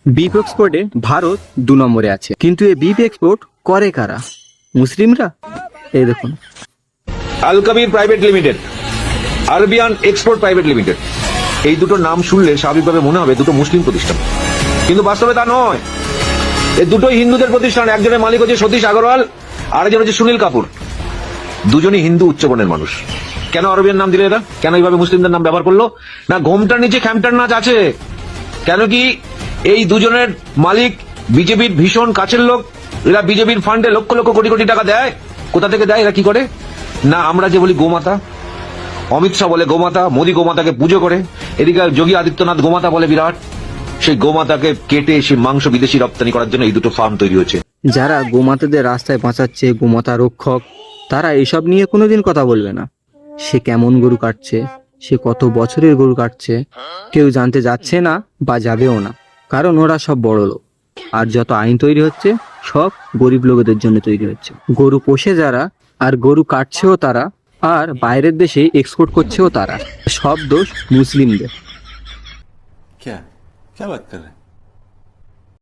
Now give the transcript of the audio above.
Beef এক্সপোর্টে Bharat 2 নম্বরে আছে, কিন্তু এই বিফ এক্সপোর্ট করে কারা? মুসলিমরা। এই দেখুন, Al Kabir private limited, Arabian export private limited, এই দুটো নাম শুনলে স্বাভাবিকভাবে মনে হবে দুটো মুসলিম প্রতিষ্ঠান, কিন্তু বাস্তবে তা নয়। এই দুটোই হিন্দুদের প্রতিষ্ঠান। একজনের মালিক হচ্ছে সতীশ আগরওয়াল, আরেকজন হচ্ছে সুনীল কাপুর। দুজনই হিন্দু উচ্চবর্ণের মানুষ। কেন আরবিয়ান নাম দিলে এরা? কেন এইভাবে মুসলিমদের নাম ব্যবহার করলো? না, ঘোমটার নিচে খ্যামটার নাচ আছে। কেন কি এই দুজনের মালিক বিজেপির ভীষণ কাছের লোক। এরা বিজেপির ফান্ডে লক্ষ লক্ষ কোটি কোটি টাকা দেয়। কোথা থেকে দেয়? এরা কি করে? না, আমরা যে বলি গোমাতা, অমিত শাহ বলে গোমাতা, মোদী গোমাতাকে পুজো করে, এদিকে যোগী আদিত্যনাথ গোমাতা বলে বিরাট। সেই গোমাতাকে কেটে সেই মাংস বিদেশি রপ্তানি করার জন্য এই দুটো ফার্ম তৈরি হয়েছে। যারা গোমাতাদের রাস্তায় বাঁচাচ্ছে, গোমাতা রক্ষক, তারা এসব নিয়ে কোনোদিন কথা বলবে না। সে কেমন গরু কাটছে, সে কত বছরের গরু কাটছে, কেউ জানতে যাচ্ছে না বা যাবেও না, কারণ ওরা সব বড় লোক। আর যত আইন তৈরি হচ্ছে সব গরিব লোকেদের জন্য তৈরি হচ্ছে। গরু পোষে যারা, আর গরু কাটছেও তারা, আর বাইরের দেশে এক্সপোর্ট করছেও তারা। সব দোষ মুসলিমদের। क्या क्या बात कर रहे हैं?